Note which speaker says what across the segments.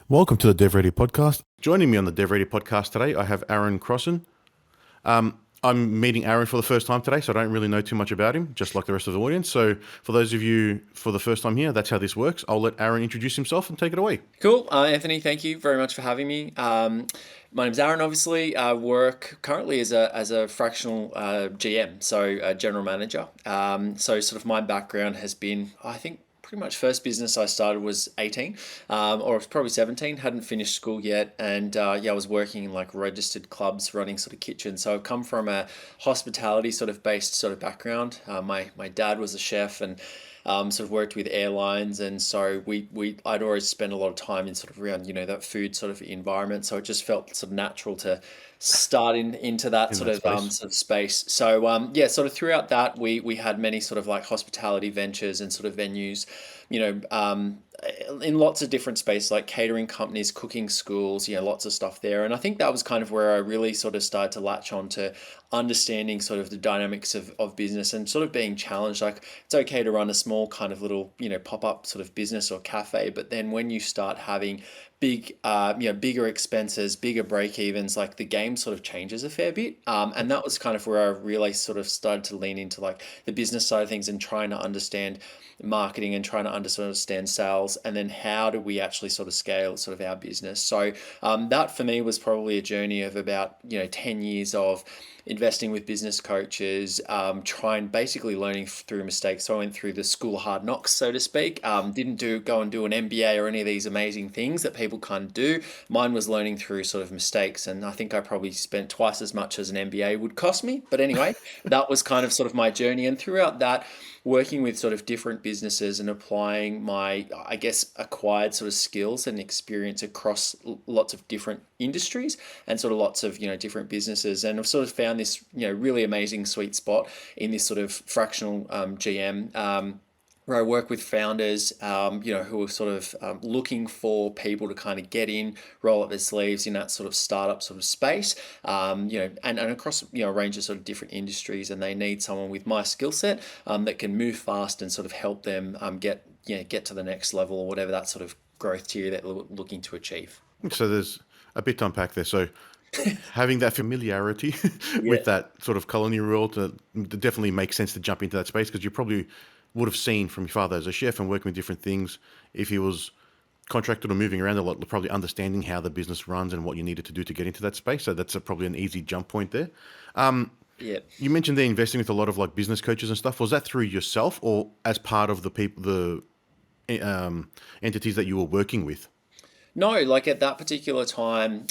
Speaker 1: Welcome to the DevReady podcast. Joining me on the DevReady podcast today, I have Aaron Crossan. I'm meeting Aaron for the first time today, so I don't really know too much about him, just like the rest of the audience. So, for those of you for the first time here, that's how this works. I'll let Aaron introduce himself and take it away.
Speaker 2: Cool. Anthony, thank you very much for having me. My name's Aaron, obviously. I work currently as a fractional GM, so general manager. So, sort of my background has been, I think, pretty much first business I started was 18, or it was probably 17, hadn't finished school yet. And yeah, I was working in like registered clubs running sort of kitchens. So I've come from a hospitality sort of based sort of background. My dad was a chef and sort of worked with airlines, and so I'd always spent a lot of time in sort of around that food sort of environment. So it just felt sort of natural to start into that
Speaker 1: In that space.
Speaker 2: sort of space. So yeah, sort of throughout that we had many sort of like hospitality ventures and sort of venues, you know, in lots of different spaces like catering companies, cooking schools, lots of stuff there. And I think that was kind of where I really sort of started to latch on to understanding sort of the dynamics of business and sort of being challenged. Like it's okay to run a small kind of little, pop-up sort of business or cafe, but then when you start having bigger expenses, bigger break evens, like the game sort of changes a fair bit. And that was kind of where I really sort of started to lean into like the business side of things and trying to understand marketing and trying to understand sales, and then how do we actually sort of scale sort of our business. So that for me was probably a journey of about 10 years of investing with business coaches, trying basically learning through mistakes. So I went through the school of hard knocks, so to speak. Didn't go and do an MBA or any of these amazing things that people kind of do. Mine was learning through sort of mistakes, and I think I probably spent twice as much as an MBA would cost me. But anyway, that was kind of sort of my journey, and throughout that, working with sort of different businesses and applying my, I guess, acquired sort of skills and experience across lots of different industries and sort of lots of different businesses. And I've sort of found this really amazing sweet spot in this sort of fractional GM. Where I work with founders, who are sort of looking for people to kind of get in, roll up their sleeves in that sort of startup sort of space, and across a range of sort of different industries, and they need someone with my skill set that can move fast and sort of help them get to the next level or whatever that sort of growth tier that they're looking to achieve.
Speaker 1: So, there's a bit to unpack there. So, having that familiarity
Speaker 2: Yeah.
Speaker 1: with that sort of culinary world definitely makes sense to jump into that space because you probably would have seen from your father as a chef and working with different things if he was contracted or moving around a lot, probably understanding how the business runs and what you needed to do to get into that space. So that's probably an easy jump point there.
Speaker 2: Yeah.
Speaker 1: You mentioned they're investing with a lot of like business coaches and stuff. Was that through yourself or as part of the people, the entities that you were working with?
Speaker 2: No, like at that particular time,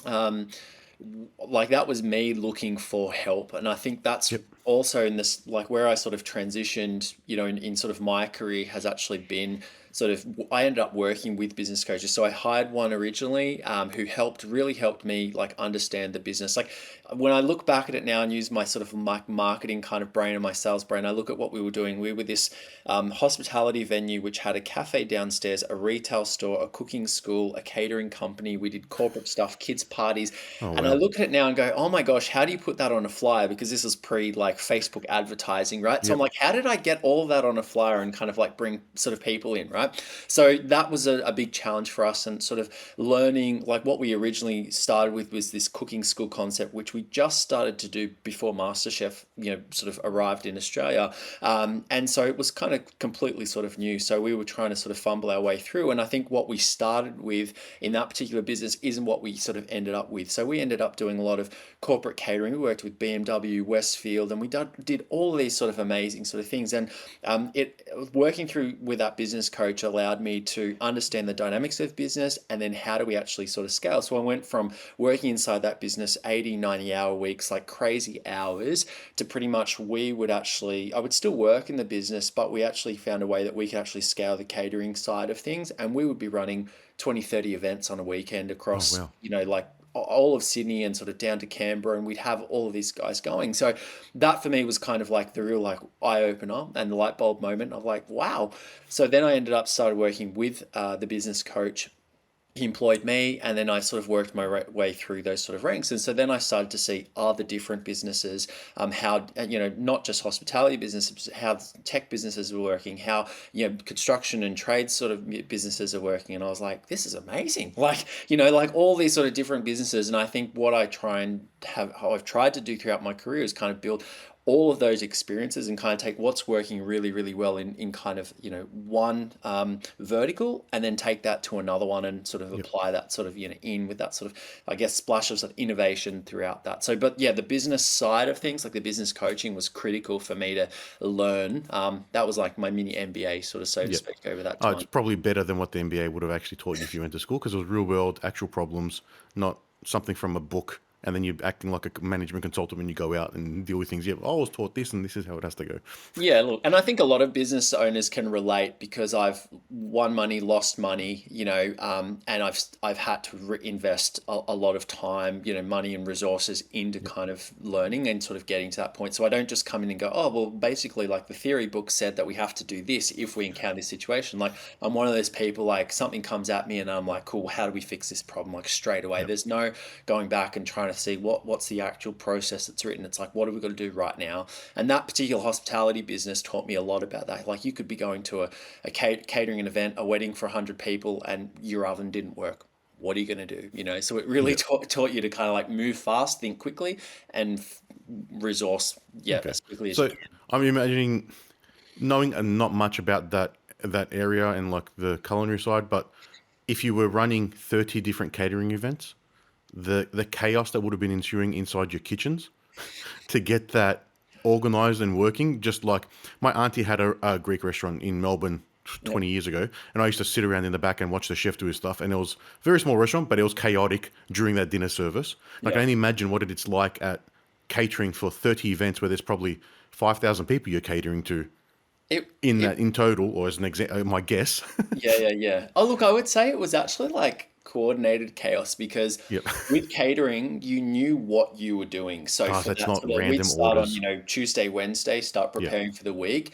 Speaker 2: like that was me looking for help. And I think that's
Speaker 1: Yep.
Speaker 2: also in this, like where I sort of transitioned, in sort of my career has actually been sort of, I ended up working with business coaches. So I hired one originally who really helped me like understand the business. Like when I look back at it now and use my sort of marketing kind of brain and my sales brain, I look at what we were doing. We were this hospitality venue which had a cafe downstairs, a retail store, a cooking school, a catering company. We did corporate stuff, kids parties,
Speaker 1: Oh,
Speaker 2: and I
Speaker 1: wow.
Speaker 2: look at it now and go, oh my gosh, how do you put that on a flyer? Because this is pre like Facebook advertising, right? So I'm
Speaker 1: Yep.
Speaker 2: like, how did I get all of that on a flyer and kind of like bring sort of people in, right? So that was a big challenge for us, and sort of learning like what we originally started with was this cooking school concept, which we just started to do before MasterChef, sort of arrived in Australia. And so it was kind of completely sort of new. So we were trying to sort of fumble our way through. And I think what we started with in that particular business isn't what we sort of ended up with. So we ended up doing a lot of corporate catering. We worked with BMW, Westfield, and we did all of these sort of amazing sort of things. And it working through with that business coach allowed me to understand the dynamics of business and then how do we actually sort of scale. So I went from working inside that business 80, 90-hour weeks, like crazy hours, to pretty much I would still work in the business, but we actually found a way that we could actually scale the catering side of things, and we would be running 20, 30 events on a weekend
Speaker 1: Oh,
Speaker 2: across,
Speaker 1: wow.
Speaker 2: like all of Sydney and sort of down to Canberra, and we'd have all of these guys going. So that for me was kind of like the real like eye opener and the light bulb moment of like, wow. So then I ended up started working with the business coach, he employed me, and then I sort of worked my way through those sort of ranks. And so then I started to see other different businesses, how, not just hospitality businesses, how tech businesses are working, how, construction and trade sort of businesses are working. And I was like, this is amazing. Like, like all these sort of different businesses. And I think what I try and have, how I've tried to do throughout my career is kind of build all of those experiences and kind of take what's working really, really well in kind of, one vertical, and then take that to another one and sort of
Speaker 1: Yep.
Speaker 2: apply that sort of, in with that sort of, I guess, splash of innovation throughout that. So, but yeah, the business side of things, like the business coaching, was critical for me to learn. That was like my mini MBA, sort of, so to
Speaker 1: Yep.
Speaker 2: speak, over that
Speaker 1: Oh, it's
Speaker 2: time.
Speaker 1: probably better than what the MBA would have actually taught you if you went to school, because it was real world, actual problems, not something from a book. And then you're acting like a management consultant when you go out and deal with things. Yeah, I was taught this, and this is how it has to go.
Speaker 2: Yeah, look, and I think a lot of business owners can relate because I've won money, lost money, and I've had to invest a lot of time, money and resources into
Speaker 1: Yep.
Speaker 2: kind of learning and sort of getting to that point. So I don't just come in and go, oh, well, basically, like the theory book said that we have to do this if we encounter this situation. Like I'm one of those people, like something comes at me and I'm like, cool, how do we fix this problem? Like straight away.
Speaker 1: Yep.
Speaker 2: There's no going back and trying to see what's the actual process that's written. It's like, what have we got to do right now? And that particular hospitality business taught me a lot about that. Like you could be going to a catering event, a wedding for 100 people, and your oven didn't work. What are you going to do? So it really
Speaker 1: Yep.
Speaker 2: taught you to kind of like move fast, think quickly, and resource, yeah,
Speaker 1: Okay.
Speaker 2: as quickly as you
Speaker 1: So
Speaker 2: can.
Speaker 1: I'm imagining knowing not much about that area and like the culinary side, but if you were running 30 different catering events, the chaos that would have been ensuing inside your kitchens to get that organized and working. Just like my auntie had a Greek restaurant in Melbourne
Speaker 2: Yeah.
Speaker 1: 20 years ago, and I used to sit around in the back and watch the chef do his stuff. And it was a very small restaurant, but it was chaotic during that dinner service. Like, I
Speaker 2: Yeah.
Speaker 1: can only imagine what it's like at catering for 30 events where there's probably 5,000 people you're catering to
Speaker 2: It,
Speaker 1: in
Speaker 2: it,
Speaker 1: that in total, or as an example, my guess.
Speaker 2: yeah, yeah, yeah. Oh, look, I would say it was actually like coordinated chaos because
Speaker 1: Yep.
Speaker 2: with catering, you knew what you were doing. So
Speaker 1: Oh,
Speaker 2: for
Speaker 1: that's
Speaker 2: that
Speaker 1: not
Speaker 2: sort of, we'd
Speaker 1: random
Speaker 2: start on,
Speaker 1: orders.
Speaker 2: Tuesday, Wednesday, start
Speaker 1: Yep.
Speaker 2: preparing for the week.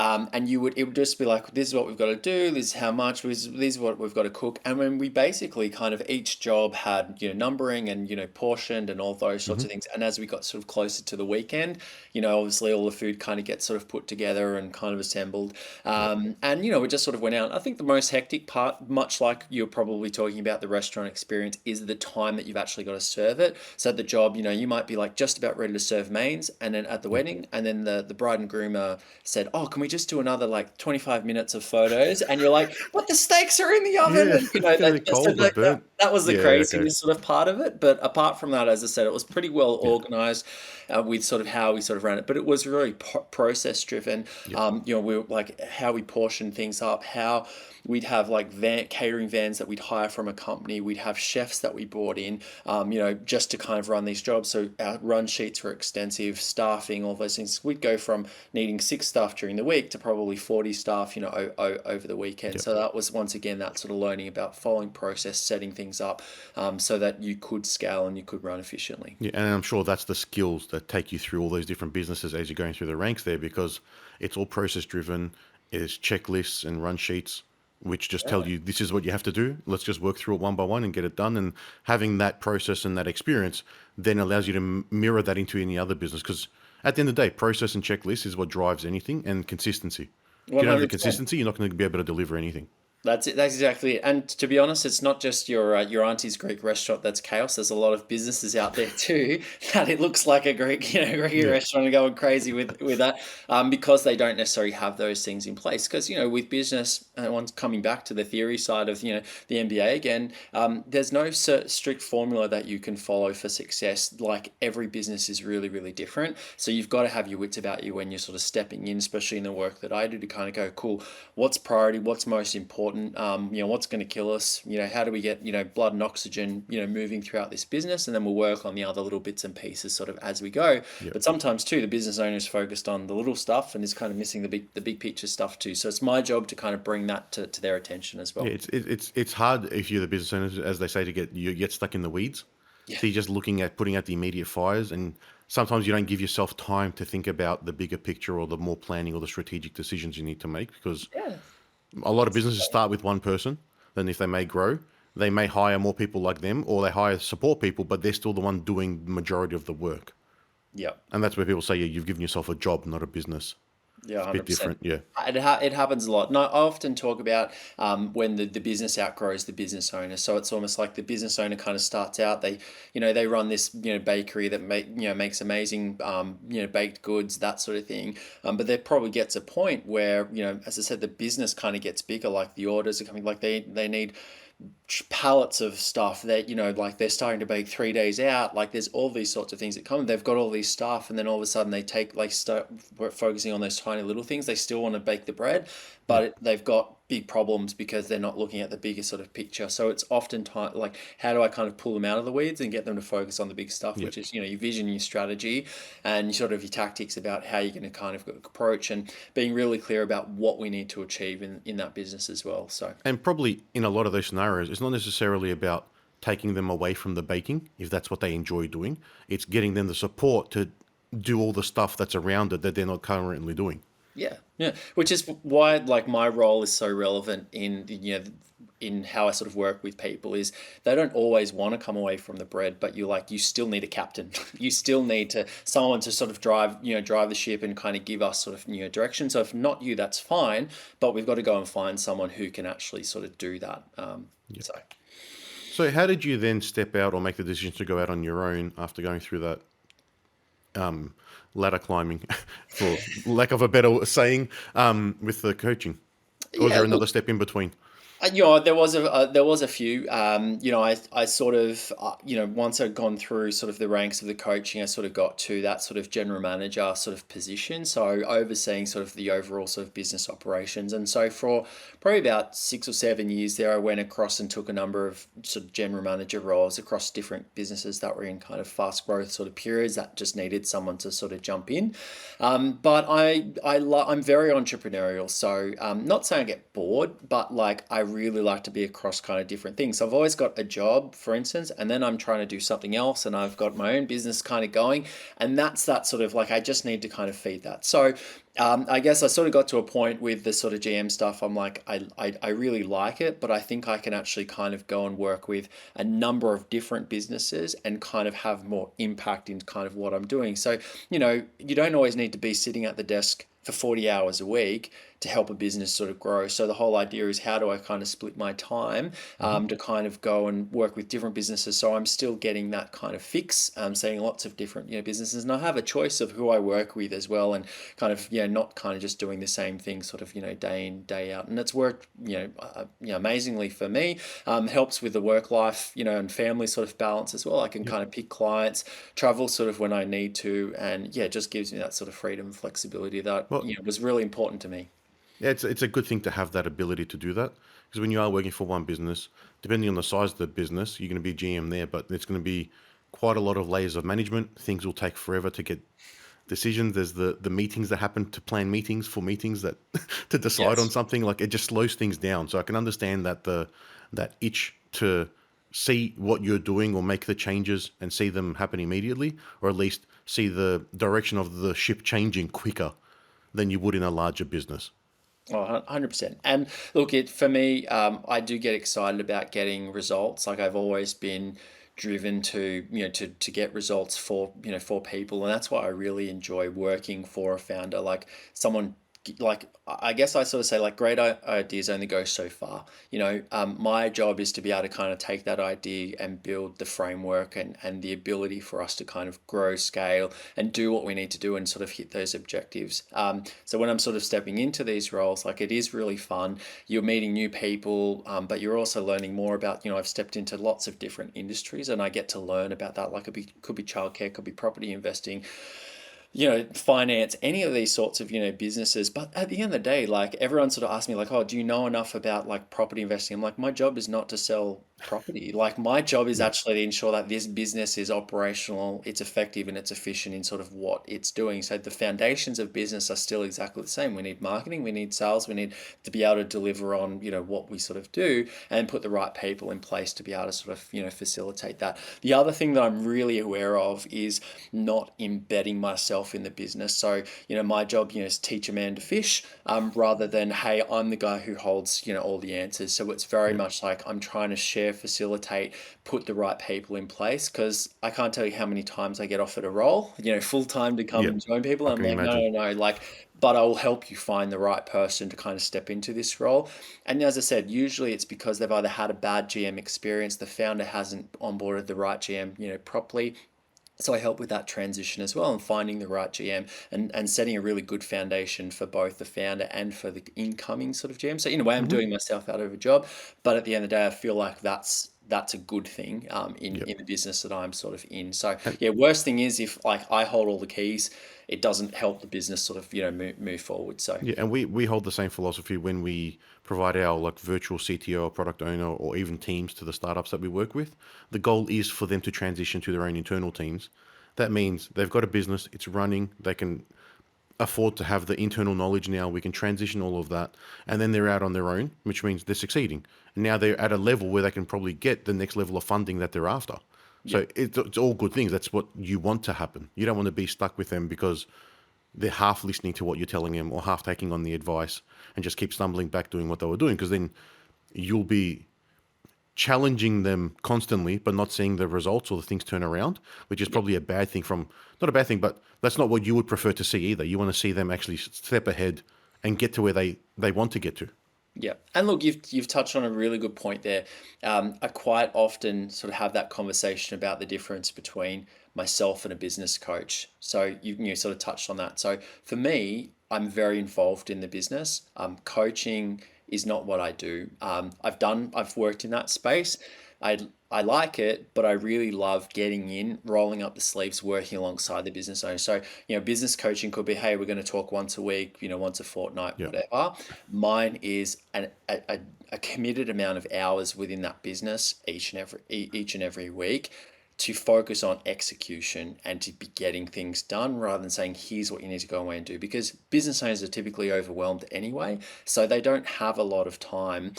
Speaker 2: And it would just be like, this is what we've got to do, this is how much, this is what we've got to cook. And when we basically kind of each job had, numbering and, portioned and all those sorts
Speaker 1: Hmm.
Speaker 2: of things. And as we got sort of closer to the weekend, obviously all the food kind of gets sort of put together and kind of assembled.
Speaker 1: Yep.
Speaker 2: And, we just sort of went out. I think the most hectic part, much like you're probably talking about the restaurant experience, is the time that you've actually got to serve it. So at the job, you might be like just about ready to serve mains, and then at the
Speaker 1: Yep.
Speaker 2: wedding, and then the bride and groom said, "Oh, can we just do another like 25 minutes of photos?" And you're like, "But the steaks are in the oven,"
Speaker 1: Yeah,
Speaker 2: and
Speaker 1: it's gonna be
Speaker 2: so
Speaker 1: cold or burnt.
Speaker 2: that was the
Speaker 1: Yeah. Okay.
Speaker 2: craziness sort of part of it. But apart from that, as I said, it was pretty well
Speaker 1: Yeah.
Speaker 2: organized with sort of how we sort of ran it. But it was really process driven.
Speaker 1: Yep.
Speaker 2: We were like how we portioned things up, how we'd have like catering vans that we'd hire from a company. We'd have chefs that we brought in, just to kind of run these jobs. So our run sheets were extensive, staffing, all those things. We'd go from needing 6 staff during the week to probably 40 staff, over the weekend.
Speaker 1: Yep.
Speaker 2: So that was once again that sort of learning about following process, setting things up, so that you could scale and you could run efficiently.
Speaker 1: Yeah, and I'm sure that's the skills that take you through all those different businesses as you're going through the ranks there, because it's all process driven. It's checklists and run sheets, which just tell you this is what you have to do. Let's just work through it one by one and get it done. And having that process and that experience then allows you to mirror that into any other business. Because at the end of the day, process and checklist is what drives anything, and consistency. If you don't have the
Speaker 2: 100%.
Speaker 1: consistency, you're not going to be able to deliver anything.
Speaker 2: That's it. That's exactly it. And to be honest, it's not just your auntie's Greek restaurant that's chaos. There's a lot of businesses out there too that it looks like a Greek, Greek
Speaker 1: Yeah.
Speaker 2: restaurant and going crazy with that, because they don't necessarily have those things in place. Because with business, once coming back to the theory side of the MBA again, there's no strict formula that you can follow for success. Like every business is really really different. So you've got to have your wits about you when you're sort of stepping in, especially in the work that I do, to kind of go, cool, what's priority, what's most important, what's going to kill us, how do we get, blood and oxygen, moving throughout this business, and then we'll work on the other little bits and pieces sort of as we go.
Speaker 1: Yeah.
Speaker 2: But sometimes too, the business owner is focused on the little stuff and is kind of missing the big picture stuff too. So it's my job to kind of bring that to their attention as well.
Speaker 1: Yeah, it's hard if you're the business owner, as they say, you get stuck in the weeds.
Speaker 2: Yeah.
Speaker 1: So you're just looking at putting out the immediate fires, and sometimes you don't give yourself time to think about the bigger picture or the more planning or the strategic decisions you need to make, because
Speaker 2: Yeah.
Speaker 1: a lot of businesses start with one person. Then if they may grow, they may hire more people like them, or they hire support people, but they're still the one doing the majority of the work.
Speaker 2: Yeah.
Speaker 1: And that's where people say, yeah, you've given yourself a job, not a business.
Speaker 2: Yeah,
Speaker 1: It's a bit
Speaker 2: 100%.
Speaker 1: different. Yeah.
Speaker 2: It happens a lot. And I often talk about when the business outgrows the business owner. So it's almost like the business owner kind of starts out. They run this bakery that makes amazing baked goods, that sort of thing. But there probably gets a point where as I said, the business kind of gets bigger. Like the orders are coming. Like they need pallets of stuff that like they're starting to bake 3 days out. Like there's all these sorts of things that come. They've got all these stuff, and then all of a sudden they take like start focusing on those tiny little things. They still want to bake the bread,
Speaker 1: Yeah.
Speaker 2: but they've got big problems because they're not looking at the bigger sort of picture. So it's often time like, how do I kind of pull them out of the weeds and get them to focus on the big stuff,
Speaker 1: Yeah.
Speaker 2: which is your vision, your strategy, and sort of your tactics about how you're going to kind of approach, and being really clear about what we need to achieve in that business as well. So
Speaker 1: And probably in a lot of those scenarios, it's not necessarily about taking them away from the baking, if that's what they enjoy doing. It's getting them the support to do all the stuff that's around it that they're not currently doing.
Speaker 2: yeah, yeah, which is why like my role is so relevant in how I sort of work with people. Is they don't always want to come away from the bread, but you still need a captain. You still need to someone to sort of drive the ship and kind of give us sort of direction. So if not you, that's fine, but we've got to go and find someone who can actually sort of do that. So
Speaker 1: So, how did you then step out or make the decision to go out on your own after going through that ladder climbing, for lack of a better saying, with the coaching? Or was
Speaker 2: yeah,
Speaker 1: there
Speaker 2: look,
Speaker 1: another step in between?
Speaker 2: there was a few. I sort of once I'd gone through sort of the ranks of the coaching, I sort of got to that sort of general manager sort of position. So overseeing sort of the overall sort of business operations. And so for probably about 6 or 7 years there, I went across and took a number of sort of general manager roles across different businesses that were in kind of fast growth sort of periods that just needed someone to sort of jump in. But I'm very entrepreneurial, so not saying I get bored, but like I really like to be across kind of different things. So I've always got a job, for instance, and then I'm trying to do something else, and I've got my own business kind of going, and that's that sort of like I just need to kind of feed that. So I guess I sort of got to a point with the sort of GM stuff. I'm like, I really like it, but I think I can actually kind of go and work with a number of different businesses and kind of have more impact in kind of what I'm doing. So, you don't always need to be sitting at the desk for 40 hours a week to help a business sort of grow. So the whole idea is, how do I kind of split my time
Speaker 1: Hmm.
Speaker 2: to kind of go and work with different businesses, so I'm still getting that kind of fix, seeing lots of different businesses, and I have a choice of who I work with as well, and kind of not kind of just doing the same thing sort of day in day out. And it's worked amazingly for me. Helps with the work life and family sort of balance as well. I can
Speaker 1: Yep.
Speaker 2: kind of pick clients, travel sort of when I need to, and yeah, it just gives me that sort of freedom and flexibility that
Speaker 1: Well,
Speaker 2: was really important to me.
Speaker 1: yeah, it's a good thing to have that ability to do that, because when you are working for one business, depending on the size of the business, you're going to be GM there, but it's going to be quite a lot of layers of management. Things will take forever to get decisions. There's the meetings that happen to plan meetings for meetings that to decide on
Speaker 2: Yes.
Speaker 1: something. Like, it just slows things down. So I can understand that itch to see what you're doing or make the changes and see them happen immediately, or at least see the direction of the ship changing quicker than you would in a larger business.
Speaker 2: Oh, 100%. And look, it for me, I do get excited about getting results. Like I've always been driven to, to get results for, for people. And that's why I really enjoy working for a founder, like someone like I guess I sort of say like great ideas only go so far. My job is to be able to kind of take that idea and build the framework and the ability for us to kind of grow, scale, and do what we need to do and sort of hit those objectives. So when I'm sort of stepping into these roles, like it is really fun. You're meeting new people, but you're also learning more about, I've stepped into lots of different industries and I get to learn about that. Like could be childcare, could be property investing, finance, any of these sorts of, businesses. But at the end of the day, like everyone sort of asks me like, oh, do you know enough about like property investing? I'm like, my job is not to sell property. Like my job is
Speaker 1: Yeah.
Speaker 2: actually to ensure that this business is operational, it's effective and it's efficient in sort of what it's doing. So the foundations of business are still exactly the same. We need marketing, we need sales, we need to be able to deliver on, what we sort of do and put the right people in place to be able to sort of, facilitate that. The other thing that I'm really aware of is not embedding myself in the business. So, my job, is teach a man to fish, rather than, hey, I'm the guy who holds, all the answers. So it's very
Speaker 1: Yeah.
Speaker 2: much like I'm trying to share share, facilitate, put the right people in place. Because I can't tell you how many times I get offered a role, full time to come
Speaker 1: Yeah,
Speaker 2: and join people.
Speaker 1: I
Speaker 2: I'm
Speaker 1: can
Speaker 2: like, no,
Speaker 1: imagine.
Speaker 2: no, no, like, but I will help you find the right person to kind of step into this role. And as I said, usually it's because they've either had a bad GM experience, the founder hasn't onboarded the right GM, properly. So I help with that transition as well and finding the right GM and setting a really good foundation for both the founder and for the incoming sort of GM. So in a way, I'm
Speaker 1: Hmm.
Speaker 2: doing myself out of a job, but at the end of the day, I feel like that's a good thing in
Speaker 1: Yeah.
Speaker 2: in the business that I'm sort of in. So
Speaker 1: And
Speaker 2: yeah, worst thing is if like I hold all the keys, it doesn't help the business sort of move forward. So
Speaker 1: yeah, and we hold the same philosophy when we provide our like virtual CTO or product owner or even teams to the startups that we work with. The goal is for them to transition to their own internal teams. That means they've got a business, it's running, they can afford to have the internal knowledge now. We can transition all of that, and then they're out on their own, which means they're succeeding. And now they're at a level where they can probably get the next level of funding that they're after.
Speaker 2: yeah.
Speaker 1: So it's all good things. That's what you want to happen. You don't want to be stuck with them because they're half listening to what you're telling them or half taking on the advice and just keep stumbling back doing what they were doing, because then you'll be challenging them constantly but not seeing the results or the things turn around, which is
Speaker 2: Yeah.
Speaker 1: probably a bad thing from, not a bad thing, but that's not what you would prefer to see either. You want to see them actually step ahead and get to where they want to get to.
Speaker 2: Yeah, and look, you've touched on a really good point there. I quite often sort of have that conversation about the difference between myself and a business coach. So you sort of touched on that. So for me, I'm very involved in the business. Coaching is not what I do. I've worked in that space. I I like it, but I really love getting in, rolling up the sleeves, working alongside the business owner. So, business coaching could be, hey, we're going to talk once a week, once a fortnight,
Speaker 1: Yeah.
Speaker 2: whatever. Mine is a committed amount of hours within that business each and every week to focus on execution and to be getting things done rather than saying, here's what you need to go away and do. Because business owners are typically overwhelmed anyway, so they don't have a lot of time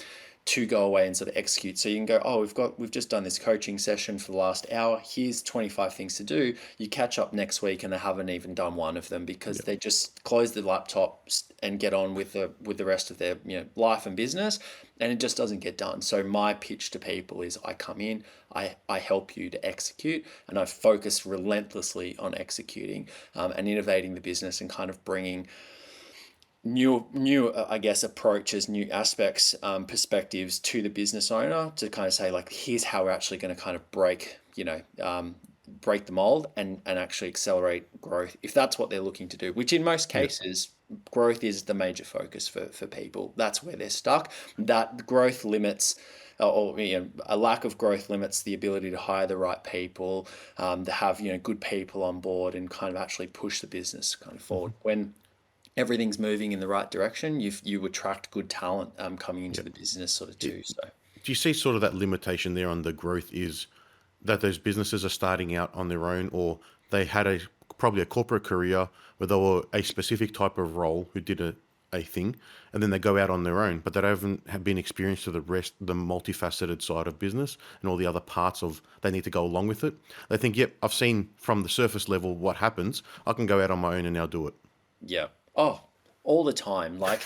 Speaker 2: to go away and sort of execute. So you can go, oh, we've just done this coaching session for the last hour. Here's 25 things to do. You catch up next week and they haven't even done one of them because
Speaker 1: Yeah.
Speaker 2: they just close the laptop and get on with the rest of their life and business, and it just doesn't get done. So my pitch to people is I come in, I help you to execute, and I focus relentlessly on executing and innovating the business and kind of bringing new I guess approaches, new aspects, perspectives to the business owner to kind of say like, here's how we're actually going to kind of break the mold and actually accelerate growth if that's what they're looking to do, which in most
Speaker 1: Yeah.
Speaker 2: cases growth is the major focus for people. That's where they're stuck. That growth limits or a lack of growth limits the ability to hire the right people, to have good people on board and kind of actually push the business kind of forward. When everything's moving in the right direction, you attract good talent coming into
Speaker 1: Yeah.
Speaker 2: the business sort of
Speaker 1: It,
Speaker 2: too. So
Speaker 1: do you see sort of that limitation there on the growth is that those businesses are starting out on their own, or they had probably a corporate career where they were a specific type of role who did a thing, and then they go out on their own, but they haven't have been experienced to the multifaceted side of business and all the other parts of they need to go along with it. They think, yep, I've seen from the surface level what happens. I can go out on my own and now do it.
Speaker 2: yeah. Oh, all the time. Like,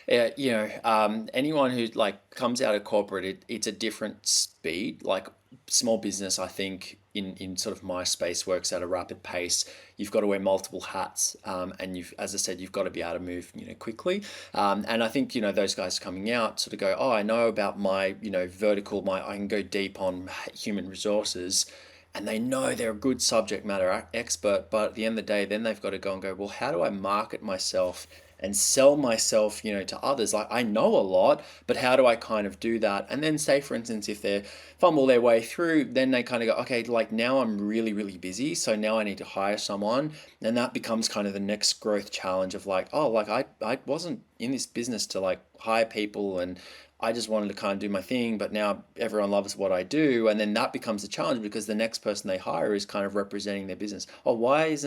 Speaker 2: anyone who like comes out of corporate, it's a different speed. Like small business, I think in sort of my space works at a rapid pace. You've got to wear multiple hats, and as I said, you've got to be able to move, quickly. And I think those guys coming out sort of go, oh, I know about my vertical, I can go deep on human resources, and they know they're a good subject matter expert, but at the end of the day, then they've got to go and go, well, how do I market myself and sell myself, to others? Like I know a lot, but how do I kind of do that? And then say, for instance, if they fumble their way through, then they kind of go, okay, like now I'm really, really busy. So now I need to hire someone. And that becomes kind of the next growth challenge of like, oh, like I wasn't in this business to like hire people and I just wanted to kind of do my thing, but now everyone loves what I do, and then that becomes a challenge because the next person they hire is kind of representing their business. Oh, why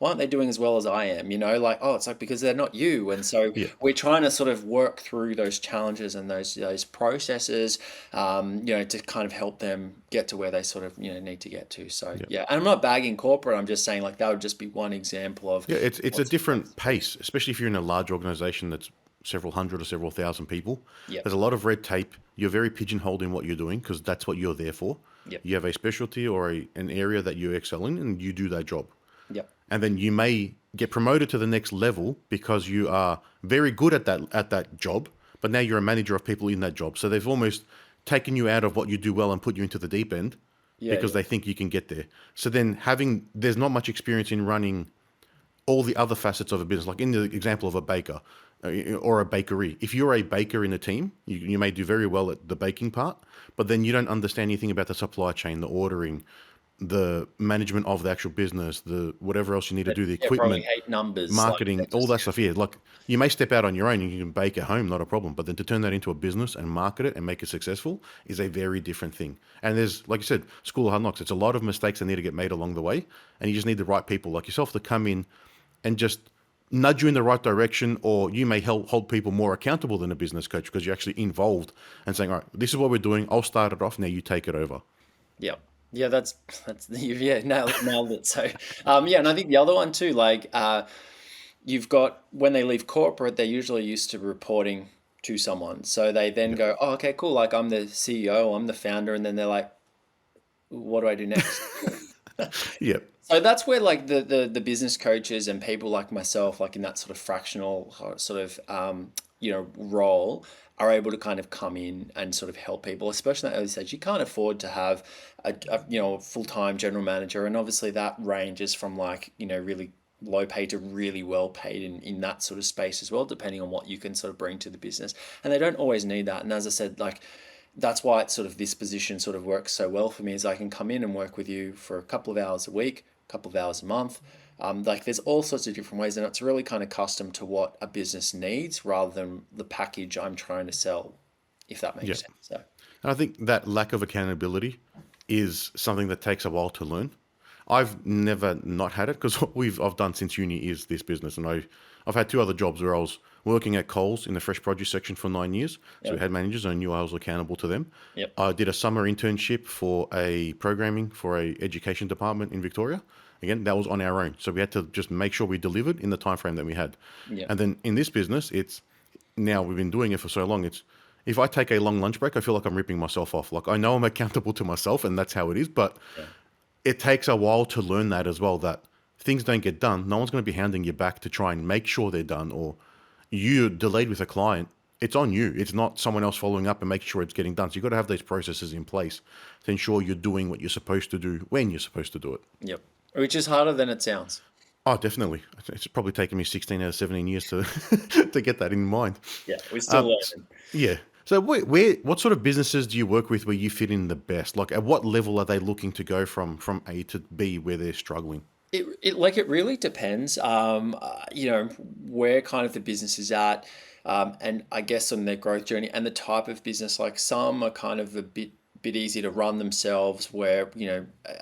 Speaker 2: aren't they doing as well as I am? Like, oh, it's like because they're not you, and so
Speaker 1: Yeah.
Speaker 2: we're trying to sort of work through those challenges and those processes, to kind of help them get to where they sort of need to get to. So
Speaker 1: Yeah.
Speaker 2: yeah, and I'm not bagging corporate. I'm just saying like that would just be one example of
Speaker 1: Yeah, it's a
Speaker 2: what's in place.
Speaker 1: different pace, especially if you're in a large organization that's several hundred or several thousand people.
Speaker 2: Yep.
Speaker 1: There's a lot of red tape. You're very pigeonholed in what you're doing because that's what you're there for.
Speaker 2: Yep.
Speaker 1: You have a specialty or an area that you excel in, and you do that job.
Speaker 2: Yep.
Speaker 1: And then you may get promoted to the next level because you are very good at that job, but now you're a manager of people in that job. So they've almost taken you out of what you do well and put you into the deep end
Speaker 2: Yeah.
Speaker 1: because
Speaker 2: Yeah.
Speaker 1: they think you can get there. So then there's not much experience in running all the other facets of a business, like in the example of a baker or a bakery. If you're a baker in a team, you may do very well at the baking part, but then you don't understand anything about the supply chain, the ordering, the management of the actual business, the whatever else you need to
Speaker 2: But
Speaker 1: do, the
Speaker 2: yeah, probably
Speaker 1: equipment,
Speaker 2: hate numbers. Like
Speaker 1: marketing,
Speaker 2: that
Speaker 1: all
Speaker 2: just
Speaker 1: that stuff. Yeah, like you may step out on your own and you can bake at home, not a problem. But then to turn that into a business and market it and make it successful is a very different thing. And there's, like you said, school of hard knocks. It's a lot of mistakes that need to get made along the way. And you just need the right people like yourself to come in and just nudge you in the right direction, or you may hold people more accountable than a business coach because you're actually involved and saying, all right, this is what we're doing. I'll start it off. Now you take it over.
Speaker 2: yeah. Yeah, that's yeah, nailed it. So yeah, and I think the other one too, like you've got when they leave corporate, they're usually used to reporting to someone. So they then
Speaker 1: Yep.
Speaker 2: go, oh, okay, cool. Like I'm the CEO, I'm the founder, and then they're like, what do I do next?
Speaker 1: Yep.
Speaker 2: So that's where like the business coaches and people like myself, like in that sort of fractional sort of role, are able to kind of come in and sort of help people, especially at that early stage. You can't afford to have a full-time general manager, and obviously that ranges from like really low paid to really well paid in that sort of space as well, depending on what you can sort of bring to the business. And they don't always need that. And as I said, like that's why it's sort of this position sort of works so well for me is I can come in and work with you for a couple of hours a week, a couple of hours a month. Like there's all sorts of different ways, and it's really kind of custom to what a business needs rather than the package I'm trying to sell, if that makes
Speaker 1: Yep.
Speaker 2: sense. So
Speaker 1: And I think that lack of accountability is something that takes a while to learn. I've never not had it because what I've done since uni is this business, and I've had two other jobs where I was working at Coles in the fresh produce section for 9 years. So we
Speaker 2: yep,
Speaker 1: had managers, and I knew I was accountable to them.
Speaker 2: yep,
Speaker 1: I did a summer internship for a programming for a education department in Victoria. Again, that was on our own, so we had to just make sure we delivered in the time frame that we had.
Speaker 2: yep,
Speaker 1: And then in this business, it's now we've been doing it for so long. It's if I take a long lunch break, I feel like I'm ripping myself off. Like I know I'm accountable to myself, and that's how it is. But
Speaker 2: yeah,
Speaker 1: it takes a while to learn that as well. That things don't get done. No one's going to be hounding you back to try and make sure they're done. Or you delayed with a client. It's on you. It's not someone else following up and making sure it's getting done. So you've got to have those processes in place to ensure you're doing what you're supposed to do when you're supposed to do it.
Speaker 2: yep. Which is harder than it sounds.
Speaker 1: Oh, definitely. It's probably taken me 16 out of 17 years to to get that in mind.
Speaker 2: Yeah, we're still
Speaker 1: S-
Speaker 2: learning.
Speaker 1: yeah. So what sort of businesses do you work with where you fit in the best? Like at what level are they looking to go from A to B where they're struggling?
Speaker 2: It really depends, where kind of the business is at, and I guess on their growth journey and the type of business. Like some are kind of a bit easy to run themselves, where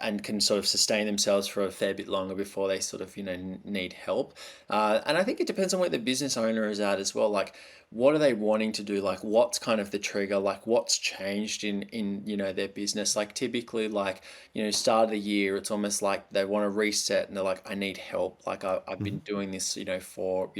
Speaker 2: and can sort of sustain themselves for a fair bit longer before they sort of need help. And I think it depends on where the business owner is at as well. Like what are they wanting to do? Like what's kind of the trigger? Like what's changed in their business? Like typically like start of the year, it's almost like they want to reset and they're like, I need help. Like I've been
Speaker 1: Hmm.
Speaker 2: doing this for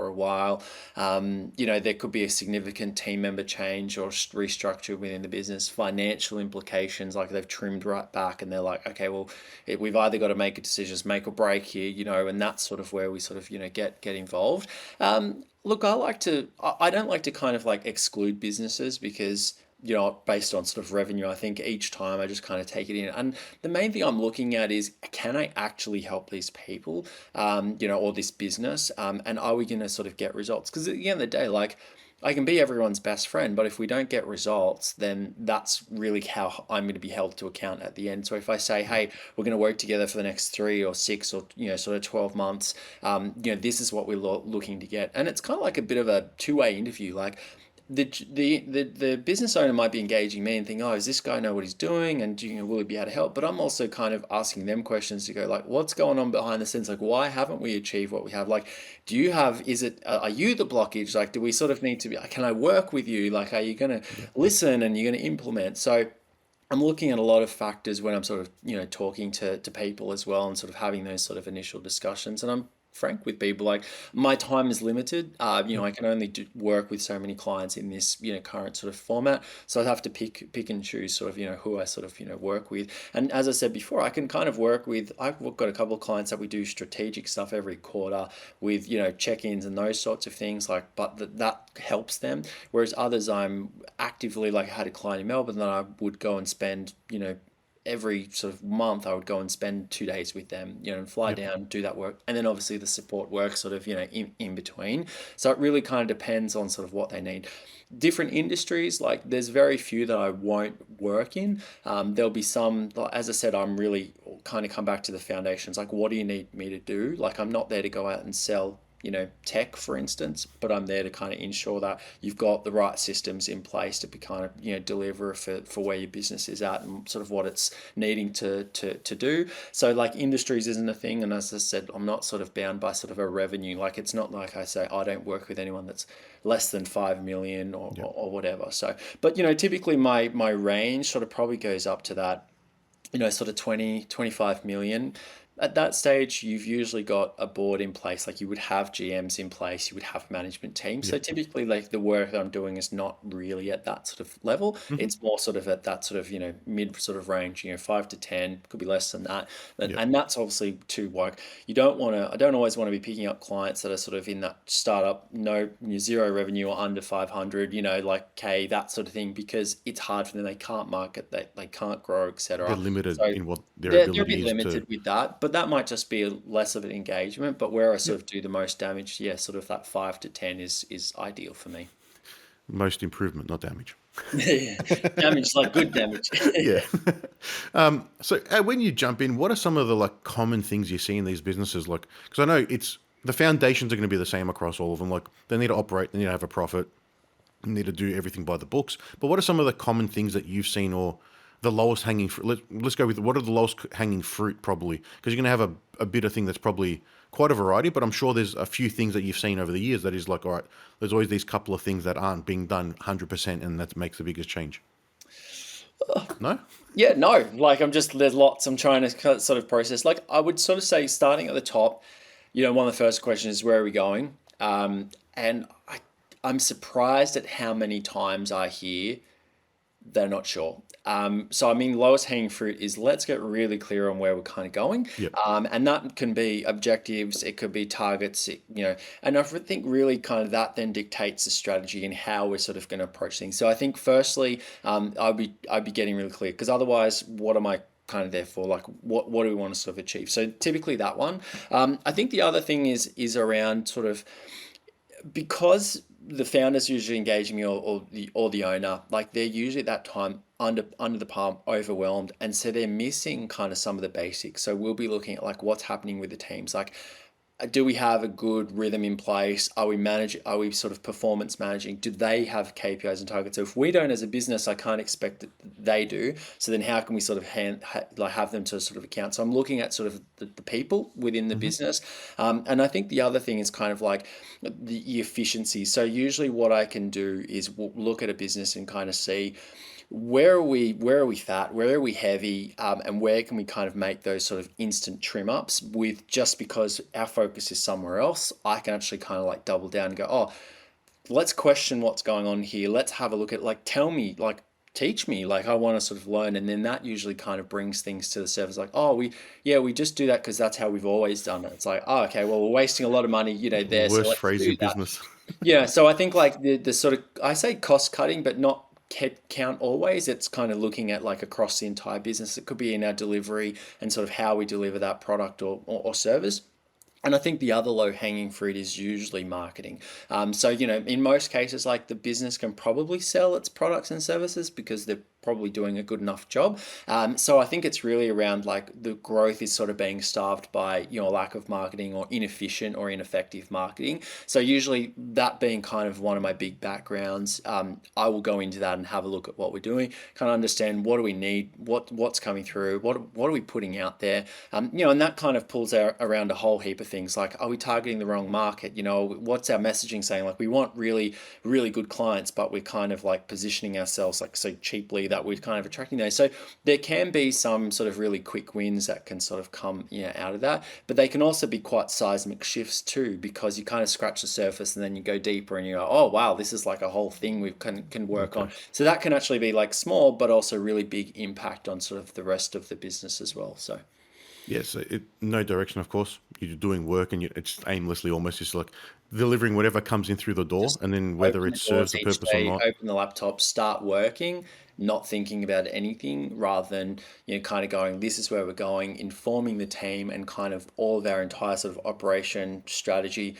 Speaker 2: a while. There could be a significant team member change or restructure within the business, financial implications, like they've trimmed right back and they're like, okay, well, we've either got to make a decision, make or break here, and that's sort of where we sort of get involved. Look, I don't like to kind of like exclude businesses because based on sort of revenue, I think each time I just kind of take it in. And the main thing I'm looking at is, can I actually help these people, or this business? And are we going to sort of get results? Because at the end of the day, like, I can be everyone's best friend, but if we don't get results, then that's really how I'm going to be held to account at the end. So if I say, hey, we're going to work together for the next 3 or 6 or sort of 12 months, this is what we're looking to get, and it's kind of like a bit of a two-way interview. Like the business owner might be engaging me and think, oh, does this guy know what he's doing, and will he be able to help? But I'm also kind of asking them questions to go like, what's going on behind the scenes? Like, why haven't we achieved what we have? Like, do you have? Is it? Are you the blockage? Like, do we sort of need to be? Can I work with you? Like, are you going to
Speaker 1: Yeah.
Speaker 2: listen and you're going to implement? So I'm looking at a lot of factors when I'm sort of talking to people as well and sort of having those sort of initial discussions, and I'm frank with people. Like my time is limited. I can only work with so many clients in this, current sort of format. So I have to pick and choose sort of, who I sort of, work with. And as I said before, I can kind of work with, I've got a couple of clients that we do strategic stuff every quarter with, check-ins and those sorts of things like, but that helps them. Whereas others, I'm actively, like I had a client in Melbourne that I would go and spend, every sort of month I would go and spend 2 days with them, and fly
Speaker 1: Yep.
Speaker 2: down, do that work. And then obviously the support work sort of, in between. So it really kind of depends on sort of what they need. Different industries, like there's very few that I won't work in. There'll be some, like, as I said, I'm really kind of come back to the foundations. Like, what do you need me to do? Like, I'm not there to go out and sell, tech, for instance, but I'm there to kind of ensure that you've got the right systems in place to be kind of, deliver for where your business is at and sort of what it's needing to do. So like industries isn't a thing. And as I said, I'm not sort of bound by sort of a revenue. Like it's not like I say, I don't work with anyone that's less than 5 million
Speaker 1: Yep.
Speaker 2: or whatever. So, but, typically my range sort of probably goes up to that, sort of 20-25 million. At that stage, you've usually got a board in place, like you would have GMs in place, you would have management teams. So
Speaker 1: Yep.
Speaker 2: typically, like the work that I'm doing is not really at that sort of level.
Speaker 1: Hmm.
Speaker 2: It's more sort of at that sort of, mid sort of range, 5 to 10, could be less than that. And,
Speaker 1: Yep.
Speaker 2: and that's obviously to like, you don't want to, I don't always want to be picking up clients that are sort of in that startup, no, zero revenue or under 500, like K, that sort of thing, because it's hard for them. They can't market, they can't grow,
Speaker 1: They're
Speaker 2: etc.
Speaker 1: limited
Speaker 2: So
Speaker 1: in what their
Speaker 2: they're a bit
Speaker 1: ability is to
Speaker 2: limited with that, but that might just be less of an engagement. But where I sort of do the most damage, yeah, sort of that 5 to 10 is ideal for me.
Speaker 1: most improvement, not damage.
Speaker 2: Yeah, damage like good damage.
Speaker 1: Yeah. So when you jump in, what are some of the like common things you see in these businesses? Like, because I know it's the foundations are going to be the same across all of them. Like, they need to operate, they need to have a profit, they need to do everything by the books. But what are some of the common things that you've seen, or the lowest hanging fruit? Let's go with what are the lowest hanging fruit, probably, because you're going to have a bit of thing that's probably quite a variety. But I'm sure there's a few things that you've seen over the years that is like, all right, there's always these couple of things that aren't being done 100%, and that makes the biggest change. No.
Speaker 2: Yeah, no, like there's lots I'm trying to sort of process. Like I would sort of say, starting at the top, one of the first questions is where are we going? And I'm surprised at how many times I hear they're not sure. So I mean, lowest hanging fruit is let's get really clear on where we're kind of going,
Speaker 1: Yep.
Speaker 2: and that can be objectives, it could be targets, and I think really kind of that then dictates the strategy and how we're sort of going to approach things. So I think firstly, I'd be getting really clear, because otherwise, what am I kind of there for? Like, what do we want to sort of achieve? So typically that one. I think the other thing is around sort of, because the founders usually engaging me, or the owner, like they're usually at that time under the palm, overwhelmed, and so they're missing kind of some of the basics. So we'll be looking at like what's happening with the teams, like do we have a good rhythm in place? Are we sort of performance managing? Do they have KPIs and targets? So if we don't as a business, I can't expect that they do. So then how can we sort of have them to sort of account? So I'm looking at sort of the people within the
Speaker 1: Hmm.
Speaker 2: business. And I think the other thing is kind of like the efficiency. So usually what I can do is look at a business and kind of see where are we fat, where are we heavy, and where can we kind of make those sort of instant trim ups with, just because our focus is somewhere else, I can actually kind of like double down and go, oh, let's question what's going on here. Let's have a look at, like, tell me, like, teach me, like, I want to sort of learn. And then that usually kind of brings things to the surface, like, oh, we just do that because that's how we've always done it. It's like, oh, okay, well, we're wasting a lot of money, there, so
Speaker 1: Worst
Speaker 2: let's
Speaker 1: phrase
Speaker 2: do
Speaker 1: in
Speaker 2: that.
Speaker 1: business.
Speaker 2: Yeah, so I think like the sort of, I say cost cutting, but not head count always. It's kind of looking at like across the entire business. It could be in our delivery and sort of how we deliver that product or service. And I think the other low hanging fruit is usually marketing. So, in most cases, like the business can probably sell its products and services because they're probably doing a good enough job. So I think it's really around like the growth is sort of being starved by, lack of marketing or inefficient or ineffective marketing. So usually that being kind of one of my big backgrounds, I will go into that and have a look at what we're doing, kind of understand what do we need, what's coming through, what are we putting out there, and that kind of pulls out around a whole heap of things, like, are we targeting the wrong market? What's our messaging saying? Like, we want really, really good clients, but we're kind of like positioning ourselves like so cheaply that we're kind of attracting those. So there can be some sort of really quick wins that can sort of come, out of that, but they can also be quite seismic shifts too, because you kind of scratch the surface and then you go deeper and you go, oh wow, this is like a whole thing we can work
Speaker 1: Okay.
Speaker 2: on. So that can actually be like small, but also really big impact on sort of the rest of the business as well. So
Speaker 1: Yes, no direction, of course. You're doing work and it's aimlessly almost just like delivering whatever comes in through the door,
Speaker 2: just
Speaker 1: and then whether
Speaker 2: open
Speaker 1: it
Speaker 2: the
Speaker 1: serves
Speaker 2: doors
Speaker 1: the
Speaker 2: each
Speaker 1: purpose or
Speaker 2: day,
Speaker 1: not.
Speaker 2: open the laptop, start working, not thinking about anything, rather than, kind of going, this is where we're going, informing the team, and kind of all of our entire sort of operation strategy,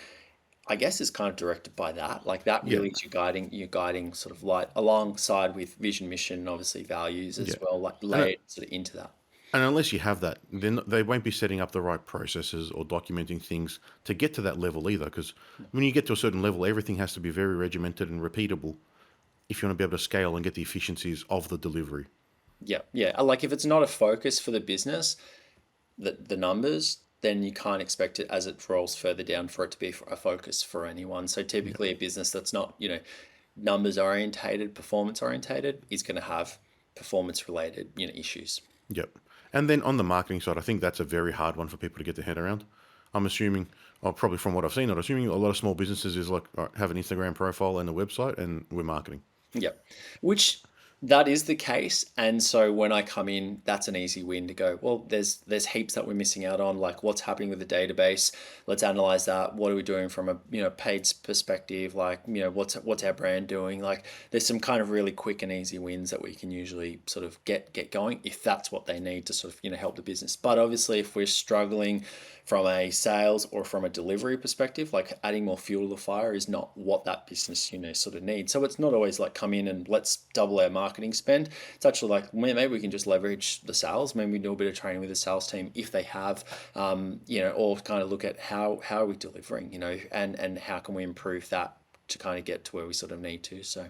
Speaker 2: I guess, is kind of directed by that. Like that
Speaker 1: Yeah,
Speaker 2: really is your guiding sort of light, alongside with vision, mission, and obviously values
Speaker 1: yeah.
Speaker 2: as well, like
Speaker 1: And,
Speaker 2: layered sort of into that.
Speaker 1: and unless you have that, then they won't be setting up the right processes or documenting things to get to that level either. Because when you get to a certain level, everything has to be very regimented and repeatable if you want to be able to scale and get the efficiencies of the delivery.
Speaker 2: Yeah, yeah. Like if it's not a focus for the business, the numbers, then you can't expect it as it rolls further down for it to be a focus for anyone. So
Speaker 1: Yeah,
Speaker 2: typically, a business that's not, numbers orientated, performance orientated, is going to have performance related, issues.
Speaker 1: yep. And then on the marketing side, I think that's a very hard one for people to get their head around. I'm assuming, or probably from what I've seen, I'm assuming a lot of small businesses is like, all right, have an Instagram profile and a website, and we're marketing.
Speaker 2: Yep. Which that is the case. And so when I come in, that's an easy win to go, well, there's heaps that we're missing out on. Like what's happening with the database? Let's analyze that. What are we doing from a, paid perspective? Like, what's our brand doing? Like there's some kind of really quick and easy wins that we can usually sort of get going if that's what they need to sort of, help the business. But obviously if we're struggling from a sales or from a delivery perspective, like adding more fuel to the fire is not what that business, sort of needs. So it's not always like come in and let's double our marketing spend. It's actually like maybe we can just leverage the sales. Maybe we do a bit of training with the sales team if they have, or kind of look at how are we delivering, and how can we improve that to kind of get to where we sort of need to. So.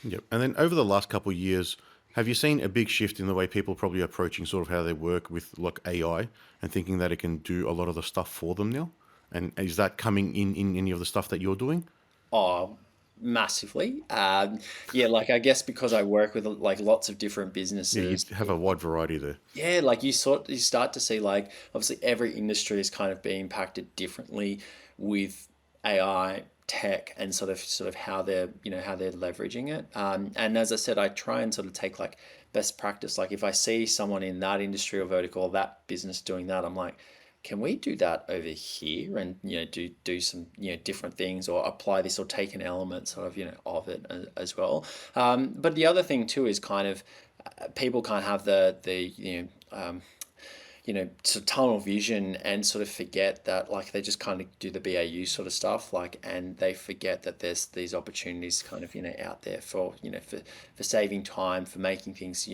Speaker 1: Yep. And then over the last couple of years, have you seen a big shift in the way people are probably approaching sort of how they work with like AI and thinking that it can do a lot of the stuff for them now? And is that coming in any of the stuff that you're doing?
Speaker 2: Oh, massively. Yeah, like I guess because I work with like lots of different
Speaker 1: Yeah, you
Speaker 2: businesses.
Speaker 1: have a wide variety there.
Speaker 2: Yeah, like you start to see like obviously every industry is kind of being impacted differently with AI tech and sort of how they're leveraging it. And as I said, I try and sort of take like best practice. Like if I see someone in that industry or vertical or that business doing that, I'm like, can we do that over here and do some different things or apply this or take an element sort of of it as well. But the other thing too is kind of people can't have the sort of tunnel vision and sort of forget that like they just kind of do the BAU sort of stuff like and they forget that there's these opportunities kind of out there for for saving time, for making things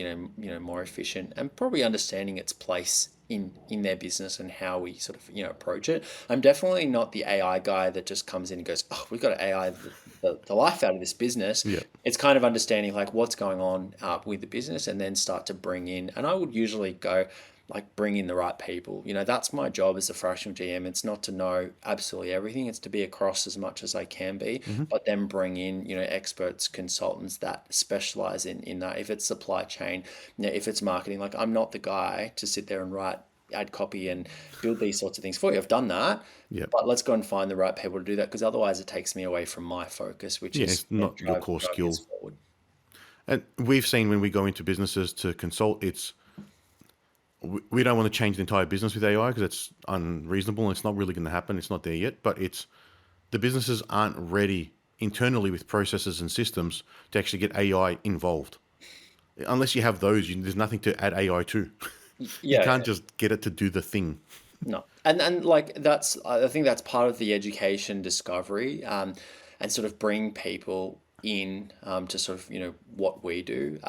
Speaker 2: more efficient, and probably understanding its place in their business and how we sort of approach it. I'm definitely not the AI guy that just comes in and goes, oh, we've got to AI the life out of this business.
Speaker 1: Yeah.
Speaker 2: It's kind of understanding like what's going on with the business and then start to bring in, and I would usually go like bring in the right people. That's my job as a fractional GM. It's not to know absolutely everything. It's to be across as much as I can be,
Speaker 1: Hmm.
Speaker 2: but then bring in, experts, consultants that specialize in that. If it's supply chain, if it's marketing, like I'm not the guy to sit there and write ad copy and build these sorts of things for you. I've done that,
Speaker 1: Yeah.
Speaker 2: but let's go and find the right people to do that because otherwise it takes me away from my focus, which
Speaker 1: Yeah,
Speaker 2: is
Speaker 1: it's not your core
Speaker 2: driving us
Speaker 1: skill.
Speaker 2: forward.
Speaker 1: And we've seen when we go into businesses to consult, we don't want to change the entire business with AI because it's unreasonable and it's not really going to happen. It's not there yet, but it's the businesses aren't ready internally with processes and systems to actually get AI involved. Unless you have those, there's nothing to add AI to. You
Speaker 2: Yeah,
Speaker 1: can't just get it to do the thing.
Speaker 2: no, and like that's I think that's part of the education discovery, and sort of bring people in to sort of what we do,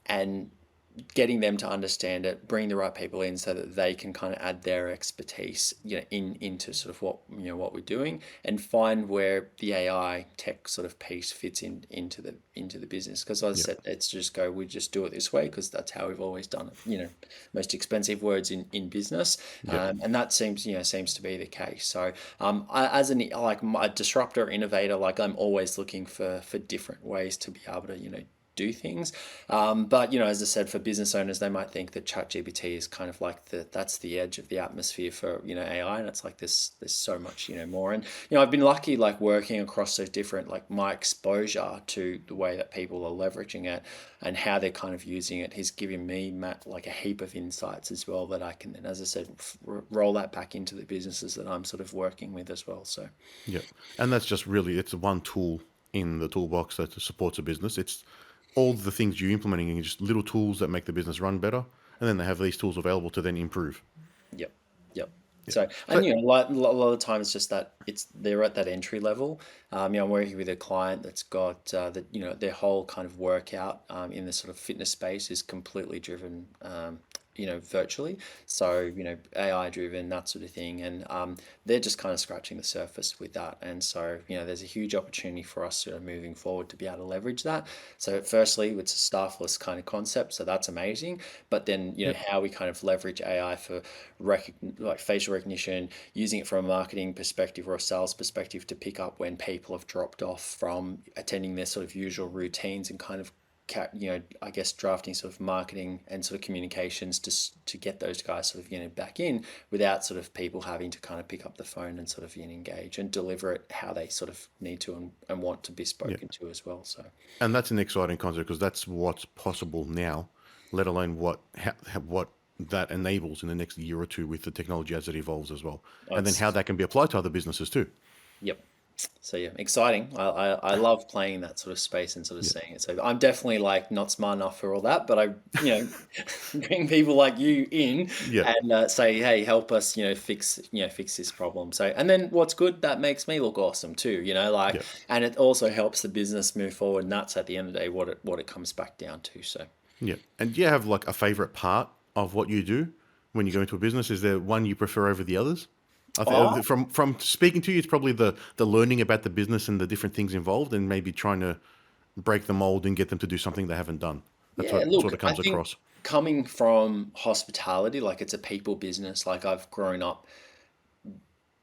Speaker 2: and getting them to understand it, bring the right people in so that they can kind of add their expertise, into sort of what we're doing, and find where the AI tech sort of piece fits into the business. Because as I
Speaker 1: Yeah,
Speaker 2: said, it's just go, we just do it this way because that's how we've always done it. Most expensive words in business,
Speaker 1: yeah,
Speaker 2: and that seems to be the case. So, as a disruptor innovator, like I'm always looking for different ways to be able to do things. But as I said, for business owners, they might think that ChatGPT is kind of like that's the edge of the atmosphere for AI, and it's like there's so much more. And I've been lucky like working across those different like my exposure to the way that people are leveraging it and how they're kind of using it. He's giving me like a heap of insights as well that I can then, as I said, roll that back into the businesses that I'm sort of working with as well. So
Speaker 1: Yeah, and that's just really it's one tool in the toolbox that supports a business. It's all the things you're implementing are just little tools that make the business run better, and then they have these tools available to then improve.
Speaker 2: yep, yep.
Speaker 1: Yeah.
Speaker 2: So,
Speaker 1: So
Speaker 2: and like a lot of times, just that they're at that entry level. I'm working with a client that's got that their whole kind of workout in the sort of fitness space is completely driven. Virtually. So, AI driven, that sort of thing. And they're just kind of scratching the surface with that. And so, there's a huge opportunity for us moving forward to be able to leverage that. So, firstly, it's a staffless kind of concept. So, that's amazing. But then,
Speaker 1: yeah,
Speaker 2: how we kind of leverage AI for like facial recognition, using it from a marketing perspective or a sales perspective to pick up when people have dropped off from attending their sort of usual routines and kind of I guess drafting sort of marketing and sort of communications to get those guys sort of back in without sort of people having to kind of pick up the phone and sort of engage and deliver it how they sort of need to and want to be
Speaker 1: yeah,
Speaker 2: spoken to as well. So
Speaker 1: and that's an exciting concept because that's what's possible now, let alone what that enables in the next year or two with the technology as it evolves as well, and then how
Speaker 2: it's
Speaker 1: that can be applied to other businesses too.
Speaker 2: yep. So yeah, exciting. I love playing that sort of space and sort of
Speaker 1: Yeah,
Speaker 2: seeing it. So I'm definitely like not smart enough for all that, but I bring people like you in
Speaker 1: yeah,
Speaker 2: and say, hey, help us fix this problem. So and then what's good, that makes me look awesome too. Like,
Speaker 1: yeah,
Speaker 2: and it also helps the business move forward. And that's at the end of the day what it comes back down to. So.
Speaker 1: yeah. And do you have like a favorite part of what you do when you go into a business? Is there one you prefer over the others?
Speaker 2: Oh,
Speaker 1: From speaking to you, it's probably the learning about the business and the different things involved, and maybe trying to break the mold and get them to do something they haven't done. That's
Speaker 2: yeah,
Speaker 1: what
Speaker 2: look,
Speaker 1: sort of
Speaker 2: I
Speaker 1: comes
Speaker 2: think
Speaker 1: across.
Speaker 2: coming from hospitality, like it's a people business, like I've grown up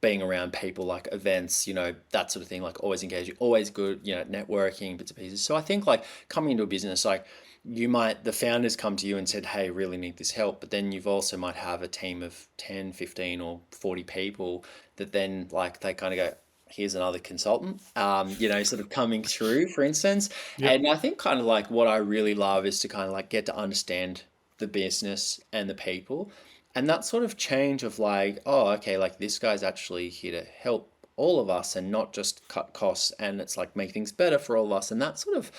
Speaker 2: being around people, like events, that sort of thing, like always engaging, always good, networking, bits and pieces. So I think like coming into a business, like the founders come to you and said, hey, really need this help. But then you've also might have a team of 10, 15 or 40 people that then like they kind of go, here's another consultant, sort of coming through, for instance.
Speaker 1: Yep.
Speaker 2: And I think kind of like what I really love is to kind of like get to understand the business and the people and that sort of change of like, oh, okay, like this guy's actually here to help all of us and not just cut costs and it's like make things better for all of us. And that sort of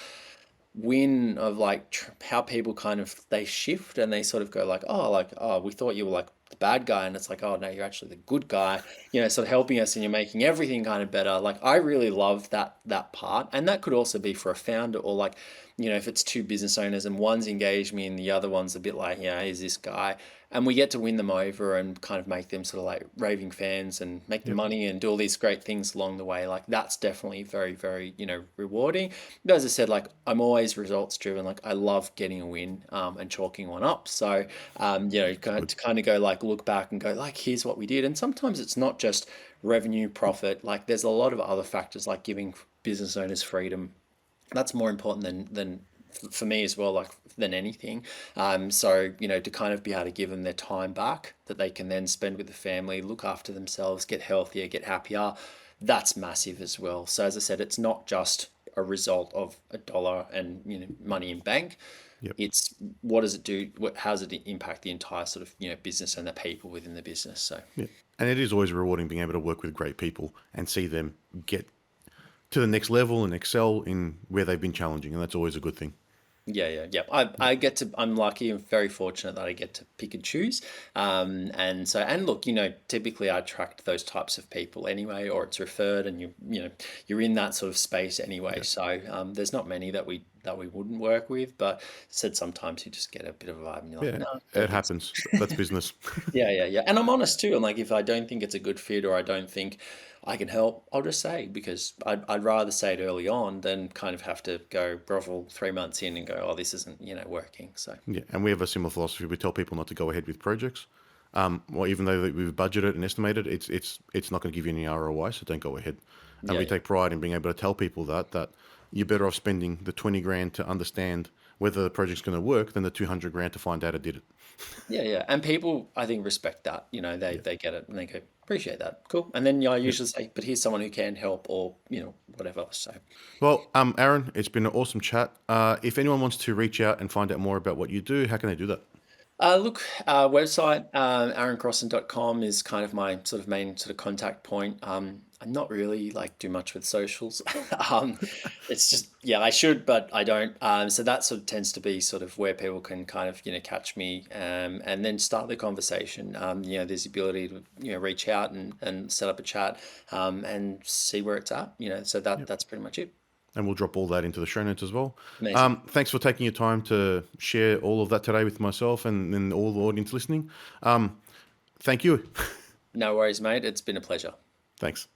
Speaker 2: win of like how people kind of they shift and they sort of go like, oh, we thought you were like the bad guy and it's like, oh no, you're actually the good guy, sort of helping us and you're making everything kind of better. Like I really love that part. And that could also be for a founder or like, if it's two business owners and one's engaged me and the other one's a bit like, is this guy? And we get to win them over and kind of make them sort of like raving fans and make them
Speaker 1: Yep.
Speaker 2: money and do all these great things along the way. Like that's definitely very, very, rewarding. But as I said, like I'm always results driven. Like I love getting a win and chalking one up. So,
Speaker 1: Good.
Speaker 2: to kind of go like look back and go like, here's what we did. And sometimes it's not just revenue, profit. Like there's a lot of other factors like giving business owners freedom that's more important than for me as well, like than anything. So to kind of be able to give them their time back that they can then spend with the family, look after themselves, get healthier, get happier. That's massive as well. So as I said, it's not just a result of a dollar and money in bank.
Speaker 1: Yep.
Speaker 2: It's what does it do? How does it impact the entire sort of business and the people within the business? So
Speaker 1: Yeah. And it is always rewarding being able to work with great people and see them get to the next level and excel in where they've been challenging, and that's always a good thing.
Speaker 2: yeah, yeah, yeah. I get to. I'm lucky and very fortunate that I get to pick and choose. And look, typically I attract those types of people anyway, or it's referred, and you're in that sort of space anyway.
Speaker 1: Yeah.
Speaker 2: So there's not many that we wouldn't work with, but said sometimes you just get a bit of a vibe, and you're like,
Speaker 1: Yeah.
Speaker 2: no,
Speaker 1: It
Speaker 2: don't think so.
Speaker 1: happens. That's business.
Speaker 2: Yeah, yeah, yeah. And I'm honest too. I'm like, if I don't think it's a good fit or I don't think I can help, I'll just say because I'd rather say it early on than kind of have to go grovel 3 months in and go, oh, this isn't, working. So,
Speaker 1: Yeah. And we have a similar philosophy. We tell people not to go ahead with projects. Well, even though that we've budgeted and estimated, it's not going to give you any ROI, so don't go ahead. And we
Speaker 2: yeah,
Speaker 1: take pride in being able to tell people that you're better off spending the 20 grand to understand whether the project's going to work than the 200 grand to find out it did it.
Speaker 2: Yeah, yeah. And people, I think, respect that.
Speaker 1: Yeah.
Speaker 2: They get it and they go, appreciate that. Cool. And then I usually say, but here's someone who can help or, whatever. So,
Speaker 1: Well, Aaron, it's been an awesome chat. If anyone wants to reach out and find out more about what you do, how can they do that?
Speaker 2: look, website, aaroncrossan.com is kind of my sort of main sort of contact point. I'm not really like do much with socials. um, it's just, yeah, I should, but I don't. So that sort of tends to be sort of where people can kind of, catch me, and then start the conversation. There's the ability to, reach out and set up a chat, and see where it's at, so
Speaker 1: Yep.
Speaker 2: that's pretty much it.
Speaker 1: And we'll drop all that into the show notes as well.
Speaker 2: Amazing.
Speaker 1: Thanks for taking your time to share all of that today with myself and all the audience listening. Thank you.
Speaker 2: No worries, mate. It's been a pleasure.
Speaker 1: Thanks.